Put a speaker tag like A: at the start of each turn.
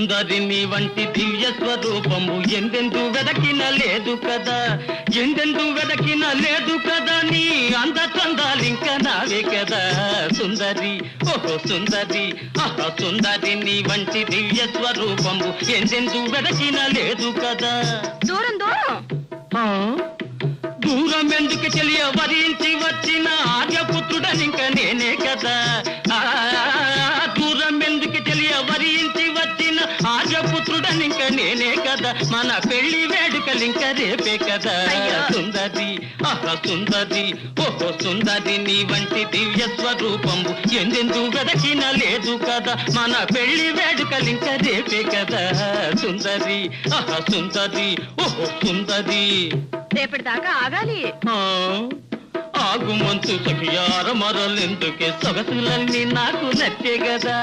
A: సుందరి నీ వంటి దివ్య స్వరూపము ఎందెందు వెదకిన లేదు కదా, ఎందెందు వెదకిన లేదు కదా, నీ అంద చందాలింక నావే కదా సుందరి, ఓహో సుందరి, ఆహా సుందరి నీ వంటి దివ్య స్వరూపము ఎందెందు వెదకిన లేదు కదా.
B: దూరం దూరం
A: దూరం ఎందుకు తెలియ వరించి వచ్చిన ఆర్యపుత్రుడనింక నేనే కదా, దూరం ఎందుకు తెలియ వరించి వచ్చిన ఆర్యపుత్రుడనింక నేనే కదా, మన పెళ్లి వేడుకలింక రేపే కదా సుందరి, ఆహా సుందరి, ఓహో సుందరి నీ వంటి దివ్య స్వరూపము ఎందెందు వెదకిన లేదు కదా, మన పెళ్లి వేడుకలింక రేపే కదా సుందరి, ఆహా సుందరి, ఓహో సుందరి.
B: రేపటిదాకా ఆగాలి.
A: ఆగు మంచు సఖియార మరలెందుకే సొగసులన్నీ నాకు నచ్చే కదా.